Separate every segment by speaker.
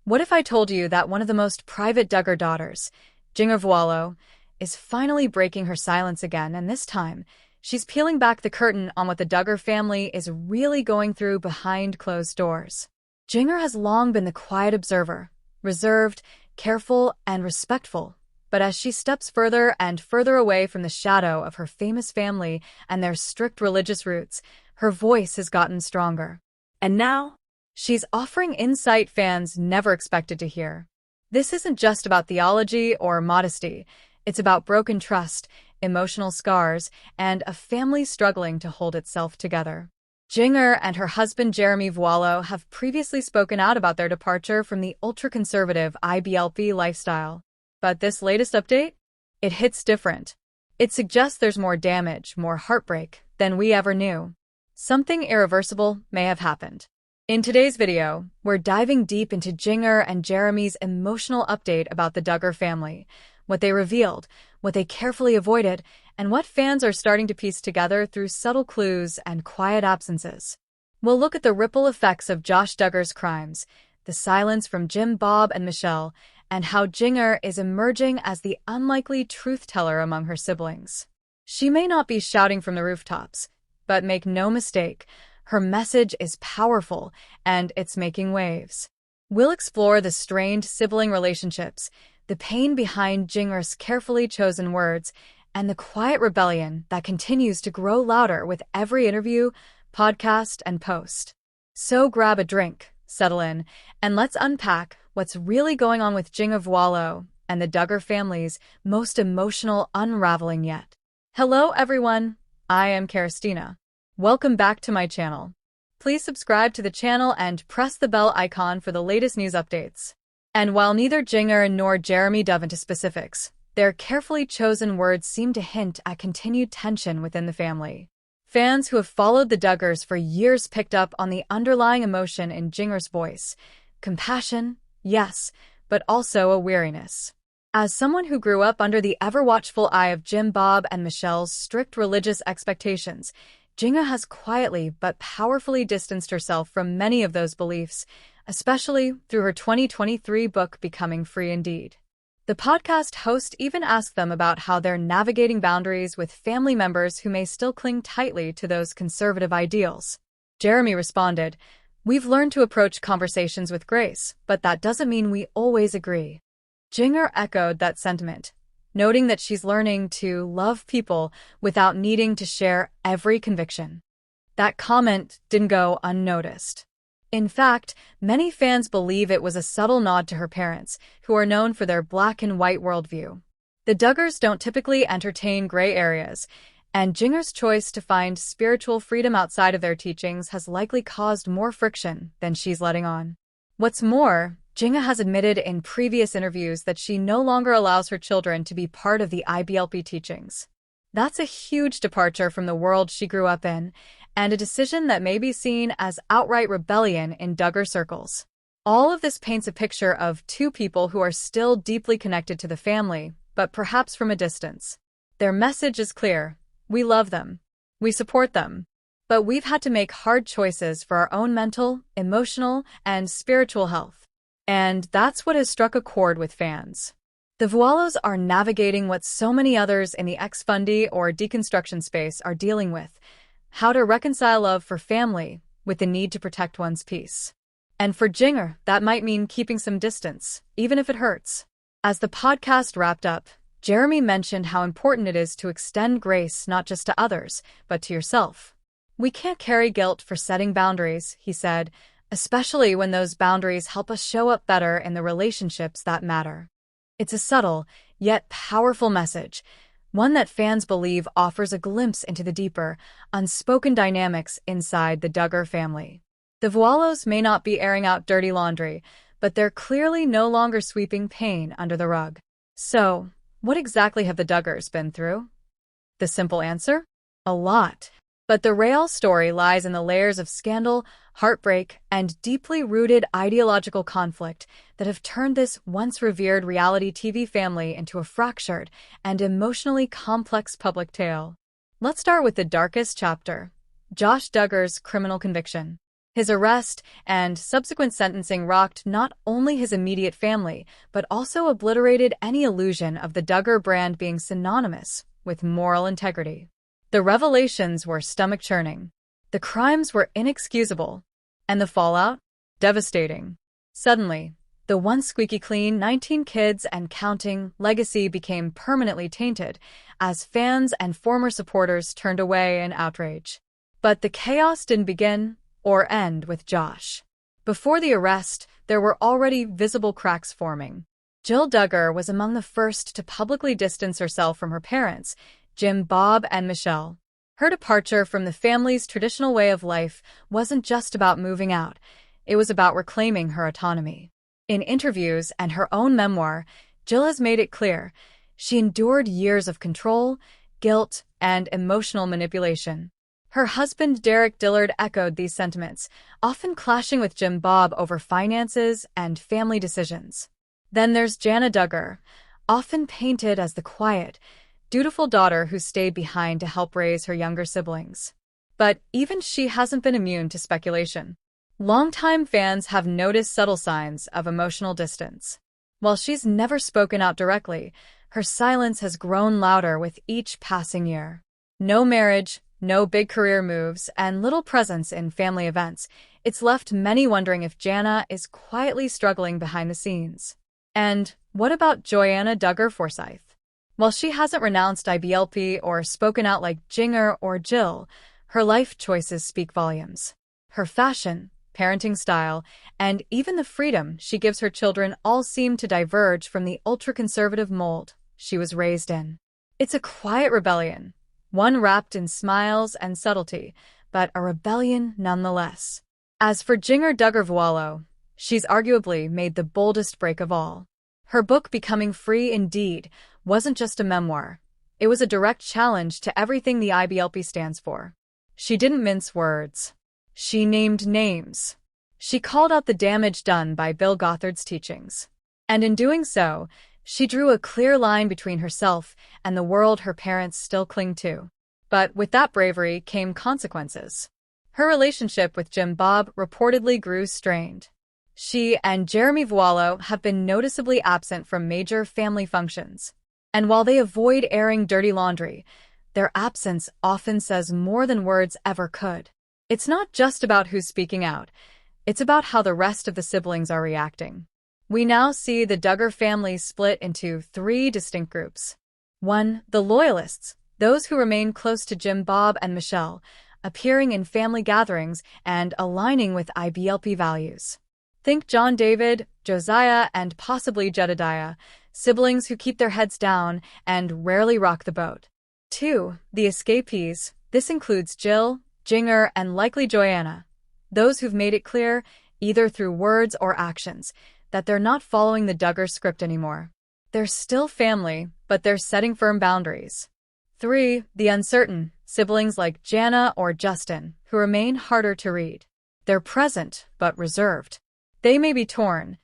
Speaker 1: What if I told you that one of the most private Duggar daughters, Jinger Vuolo, is finally breaking her silence again, and this time, she's peeling back the curtain on what the Duggar family is really going through behind closed doors. Jinger has long been the quiet observer, reserved, careful, and respectful. But as she steps further and further away from the shadow of her famous family and their strict religious roots, her voice has gotten stronger. And now, she's offering insight fans never expected to hear. This isn't just about theology or modesty. It's about broken trust, emotional scars, and a family struggling to hold itself together. Jinger and her husband Jinger Vuolo have previously spoken out about their departure from the ultra-conservative IBLP lifestyle. But this latest update? It hits different. It suggests there's more damage, more heartbreak, than we ever knew. Something irreversible may have happened. In today's video, we're diving deep into Jinger and Jeremy's emotional update about the Duggar family, what they revealed, what they carefully avoided, and what fans are starting to piece together through subtle clues and quiet absences. We'll look at the ripple effects of Josh Duggar's crimes, the silence from Jim, Bob, and Michelle, and how Jinger is emerging as the unlikely truth-teller among her siblings. She may not be shouting from the rooftops, but make no mistake, her message is powerful, and it's making waves. We'll explore the strained sibling relationships, the pain behind Jinger's carefully chosen words, and the quiet rebellion that continues to grow louder with every interview, podcast, and post. So grab a drink, settle in, and let's unpack what's really going on with Jinger Vuolo and the Duggar family's most emotional unraveling yet. Hello everyone, I am Kerstina. Welcome back to my channel. Please subscribe to the channel and press the bell icon for the latest news updates. And while neither Jinger nor Jeremy delve into specifics, their carefully chosen words seem to hint at continued tension within the family. Fans who have followed the Duggars for years picked up on the underlying emotion in Jinger's voice. Compassion, yes, but also a weariness. As someone who grew up under the ever-watchful eye of Jim, Bob, and Michelle's strict religious expectations, Jinger has quietly but powerfully distanced herself from many of those beliefs, especially through her 2023 book Becoming Free Indeed. The podcast host even asked them about how they're navigating boundaries with family members who may still cling tightly to those conservative ideals. Jeremy responded, "We've learned to approach conversations with grace, but that doesn't mean we always agree." Jinger echoed that sentiment, noting that she's learning to love people without needing to share every conviction. That comment didn't go unnoticed. In fact, many fans believe it was a subtle nod to her parents, who are known for their black and white worldview. The Duggars don't typically entertain gray areas, and Jinger's choice to find spiritual freedom outside of their teachings has likely caused more friction than she's letting on. What's more, Jinger has admitted in previous interviews that she no longer allows her children to be part of the IBLP teachings. That's a huge departure from the world she grew up in, and a decision that may be seen as outright rebellion in Duggar circles. All of this paints a picture of two people who are still deeply connected to the family, but perhaps from a distance. Their message is clear: we love them, we support them, but we've had to make hard choices for our own mental, emotional, and spiritual health. And that's what has struck a chord with fans. The Vuolos are navigating what so many others in the ex-fundie or deconstruction space are dealing with: how to reconcile love for family with the need to protect one's peace. And for Jinger, that might mean keeping some distance, even if it hurts. As the podcast wrapped up, Jeremy mentioned how important it is to extend grace not just to others, but to yourself. "We can't carry guilt for setting boundaries," he said, "especially when those boundaries help us show up better in the relationships that matter." It's a subtle, yet powerful message, one that fans believe offers a glimpse into the deeper, unspoken dynamics inside the Duggar family. The Vuolos may not be airing out dirty laundry, but they're clearly no longer sweeping pain under the rug. So, what exactly have the Duggars been through? The simple answer? A lot. But the real story lies in the layers of scandal, heartbreak, and deeply rooted ideological conflict that have turned this once revered reality TV family into a fractured and emotionally complex public tale. Let's start with the darkest chapter: Josh Duggar's criminal conviction. His arrest and subsequent sentencing rocked not only his immediate family, but also obliterated any illusion of the Duggar brand being synonymous with moral integrity. The revelations were stomach-churning. The crimes were inexcusable, and the fallout? Devastating. Suddenly, the once squeaky clean 19 kids and counting legacy became permanently tainted as fans and former supporters turned away in outrage. But the chaos didn't begin or end with Josh. Before the arrest, there were already visible cracks forming. Jill Duggar was among the first to publicly distance herself from her parents, Jim, Bob, and Michelle. Her departure from the family's traditional way of life wasn't just about moving out. It was about reclaiming her autonomy. In interviews and her own memoir, Jill has made it clear she endured years of control, guilt, and emotional manipulation. Her husband Derek Dillard echoed these sentiments, often clashing with Jim Bob over finances and family decisions. Then there's Jana Duggar, often painted as the quiet, dutiful daughter who stayed behind to help raise her younger siblings. But even she hasn't been immune to speculation. Longtime fans have noticed subtle signs of emotional distance. While she's never spoken out directly, her silence has grown louder with each passing year. No marriage, no big career moves, and little presence in family events. It's left many wondering if Jana is quietly struggling behind the scenes. And what about Joanna Duggar Forsyth? While she hasn't renounced IBLP or spoken out like Jinger or Jill, her life choices speak volumes. Her fashion, parenting style, and even the freedom she gives her children all seem to diverge from the ultra-conservative mold she was raised in. It's a quiet rebellion, one wrapped in smiles and subtlety, but a rebellion nonetheless. As for Jinger Duggar Vuolo, she's arguably made the boldest break of all. Her book Becoming Free Indeed wasn't just a memoir. It was a direct challenge to everything the IBLP stands for. She didn't mince words. She named names. She called out the damage done by Bill Gothard's teachings. And in doing so, she drew a clear line between herself and the world her parents still cling to. But with that bravery came consequences. Her relationship with Jim Bob reportedly grew strained. She and Jinger Vuolo have been noticeably absent from major family functions. And while they avoid airing dirty laundry, their absence often says more than words ever could. It's not just about who's speaking out. It's about how the rest of the siblings are reacting. We now see the Duggar family split into three distinct groups. 1. The loyalists, those who remain close to Jim, Bob, and Michelle, appearing in family gatherings and aligning with IBLP values. Think John David, Josiah, and possibly Jedediah, siblings who keep their heads down and rarely rock the boat. 2. The escapees. This includes Jill, Jinger, and likely Joanna, those who've made it clear, either through words or actions, that they're not following the Duggar script anymore. They're still family, but they're setting firm boundaries. 3. The uncertain, siblings like Jana or Justin, who remain harder to read. They're present, but reserved. They may be torn,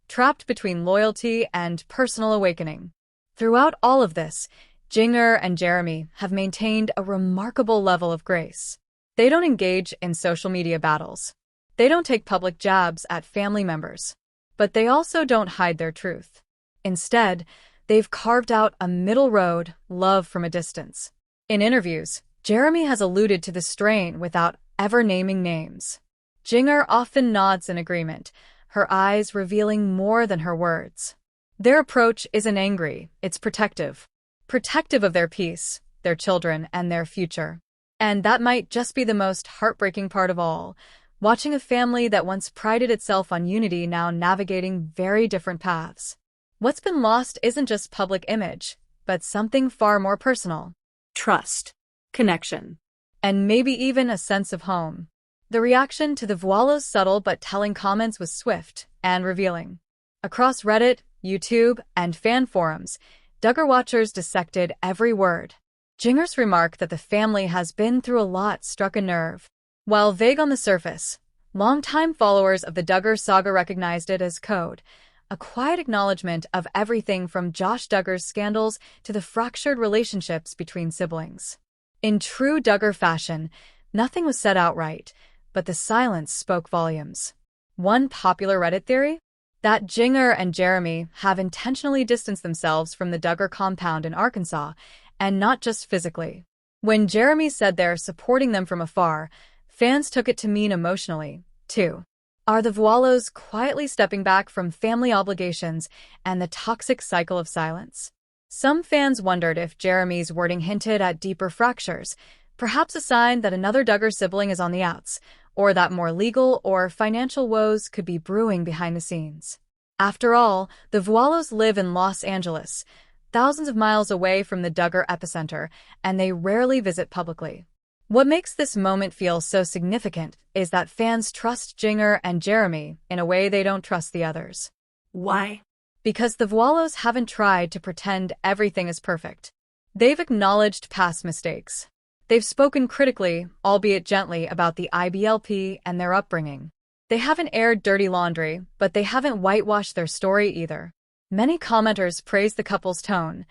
Speaker 1: trapped between loyalty and personal awakening. Throughout all of this, Jinger and Jeremy have maintained a remarkable level of grace. They don't engage in social media battles. They don't take public jabs at family members. But they also don't hide their truth. Instead, they've carved out a middle road, love from a distance. In interviews, Jeremy has alluded to the strain without ever naming names. Jinger often nods in agreement, her eyes revealing more than her words. Their approach isn't angry, it's protective. Protective of their peace, their children, and their future. And that might just be the most heartbreaking part of all, watching a family that once prided itself on unity now navigating very different paths. What's been lost isn't just public image, but something far more personal. Trust, connection, and maybe even a sense of home. The reaction to the Vuolo's subtle but telling comments was swift and revealing. Across Reddit, YouTube, and fan forums, Duggar watchers dissected every word. Jinger's remark that the family has been through a lot struck a nerve. While vague on the surface, longtime followers of the Duggar saga recognized it as code, a quiet acknowledgement of everything from Josh Duggar's scandals to the fractured relationships between siblings. In true Duggar fashion, nothing was said outright. but the silence spoke volumes. One popular Reddit theory? That Jinger and Jeremy have intentionally distanced themselves from the Duggar compound in Arkansas, and not just physically. When Jeremy said they're supporting them from afar, fans took it to mean emotionally, too. Are the Vuolos quietly stepping back from family obligations and the toxic cycle of silence? Some fans wondered if Jeremy's wording hinted at deeper fractures, perhaps a sign that another Duggar sibling is on the outs, or that more legal or financial woes could be brewing behind the scenes. After all, the Vuolos live in Los Angeles, thousands of miles away from the Duggar epicenter, and they rarely visit publicly. What makes this moment feel so significant is that fans trust Jinger and Jeremy in a way they don't trust the others.
Speaker 2: Why?
Speaker 1: Because the Vuolos haven't tried to pretend everything is perfect. They've acknowledged past mistakes. They've spoken critically, albeit gently, about the IBLP and their upbringing. They haven't aired dirty laundry, but they haven't whitewashed their story either. Many commenters praise the couple's tone.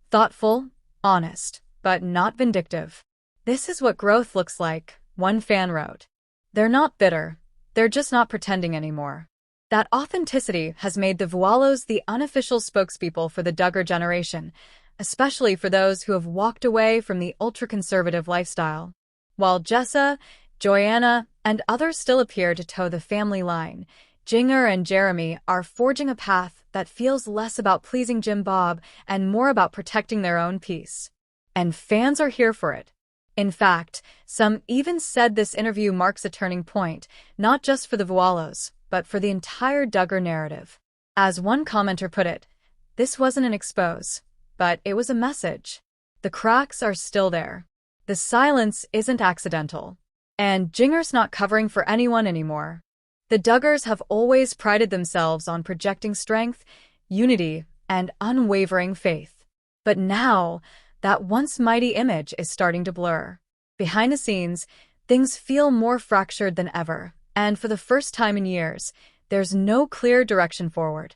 Speaker 1: Thoughtful, honest, but not vindictive. This is what growth looks like, one fan wrote. They're not bitter. They're just not pretending anymore. That authenticity has made the Vuolos the unofficial spokespeople for the Duggar generation, especially for those who have walked away from the ultra-conservative lifestyle. While Jessa, Joanna, and others still appear to toe the family line, Jinger and Jeremy are forging a path that feels less about pleasing Bob and more about protecting their own peace. And fans are here for it. In fact, some even said this interview marks a turning point, not just for the Vuolos, but for the entire Duggar narrative. As one commenter put it, this wasn't an expose, but it was a message. The cracks are still there. The silence isn't accidental. And Jinger's not covering for anyone anymore. The Duggars have always prided themselves on projecting strength, unity, and unwavering faith. But now, that once mighty image is starting to blur. Behind the scenes, things feel more fractured than ever, and for the first time in years, there's no clear direction forward.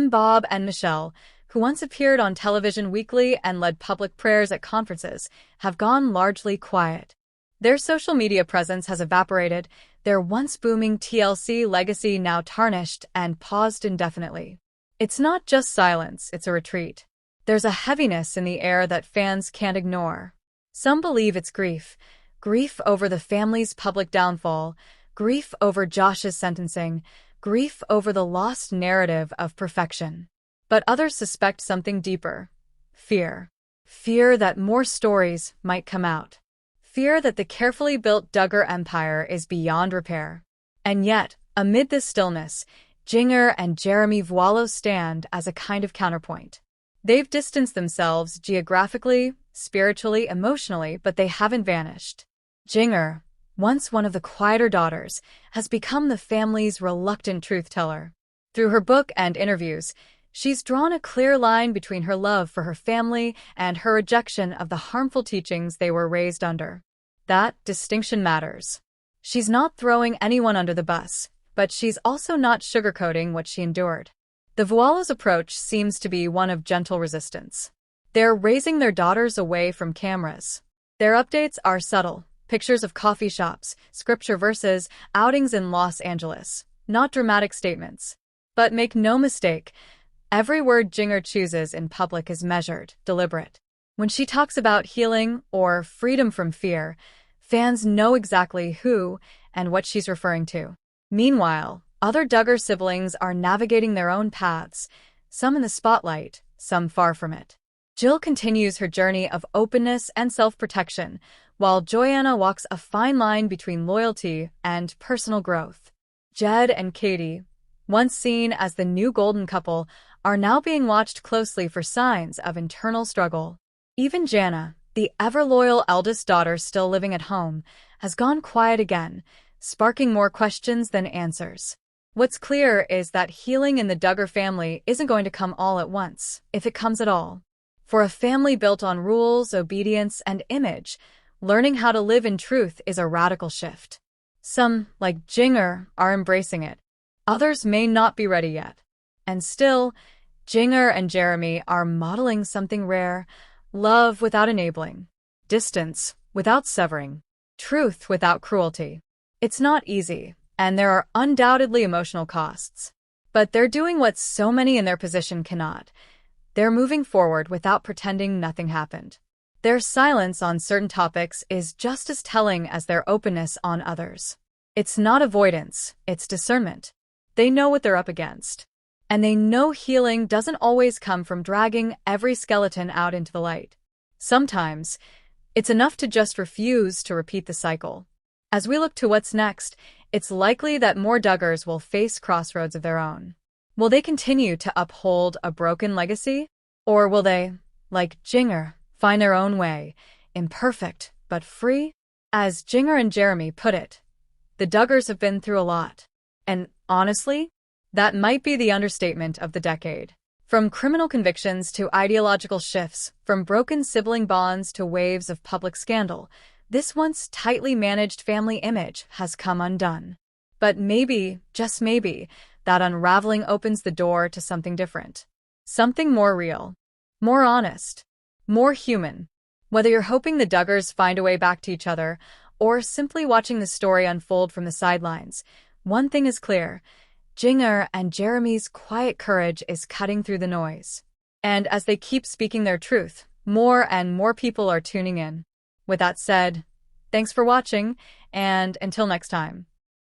Speaker 1: Bob, and Michelle, who once appeared on television weekly and led public prayers at conferences, have gone largely quiet. Their social media presence has evaporated, their once booming TLC legacy now tarnished and paused indefinitely. It's not just silence, it's a retreat. There's a heaviness in the air that fans can't ignore. Some believe it's grief. Grief over the family's public downfall, grief over Josh's sentencing, grief over the lost narrative of perfection. But others suspect something deeper. Fear. Fear that more stories might come out. Fear that the carefully built Duggar empire is beyond repair. And yet, amid this stillness, Jinger and Jeremy Vuolo stand as a kind of counterpoint. They've distanced themselves geographically, spiritually, emotionally, but they haven't vanished. Jinger, once one of the quieter daughters, has become the family's reluctant truth-teller. Through her book and interviews, she's drawn a clear line between her love for her family and her rejection of the harmful teachings they were raised under. That distinction matters. She's not throwing anyone under the bus, but she's also not sugarcoating what she endured. The Vuolos' approach seems to be one of gentle resistance. They're raising their daughters away from cameras. Their updates are subtle, pictures of coffee shops, scripture verses, outings in Los Angeles, not dramatic statements. But make no mistake, every word Jinger chooses in public is measured, deliberate. When she talks about healing or freedom from fear, fans know exactly who and what she's referring to. Meanwhile, other Duggar siblings are navigating their own paths, some in the spotlight, some far from it. Jill continues her journey of openness and self-protection, while Joanna walks a fine line between loyalty and personal growth. Jed and Katie, once seen as the new golden couple, are now being watched closely for signs of internal struggle. Even Jana, the ever-loyal eldest daughter still living at home, has gone quiet again, sparking more questions than answers. What's clear is that healing in the Duggar family isn't going to come all at once, if it comes at all. For a family built on rules, obedience, and image, learning how to live in truth is a radical shift. Some, like Jinger, are embracing it. Others may not be ready yet. And still, Jinger and Jeremy are modeling something rare: love without enabling, distance without severing, truth without cruelty. It's not easy, and there are undoubtedly emotional costs. But they're doing what so many in their position cannot. They're moving forward without pretending nothing happened. Their silence on certain topics is just as telling as their openness on others. It's not avoidance, it's discernment. They know what they're up against. And they know healing doesn't always come from dragging every skeleton out into the light. Sometimes, it's enough to just refuse to repeat the cycle. As we look to what's next, it's likely that more Duggars will face crossroads of their own. Will they continue to uphold a broken legacy? Or will they, like Jinger, find their own way, imperfect but free? As Jinger and Jeremy put it, the Duggars have been through a lot. And honestly, that might be the understatement of the decade. From criminal convictions to ideological shifts, from broken sibling bonds to waves of public scandal, this once tightly managed family image has come undone. But maybe, just maybe, that unraveling opens the door to something different. Something more real, more honest, more human. Whether you're hoping the Duggars find a way back to each other, or simply watching the story unfold from the sidelines, one thing is clear. Jinger and Jeremy's quiet courage is cutting through the noise. And as they keep speaking their truth, more and more people are tuning in. With that said, thanks for watching, and until next time.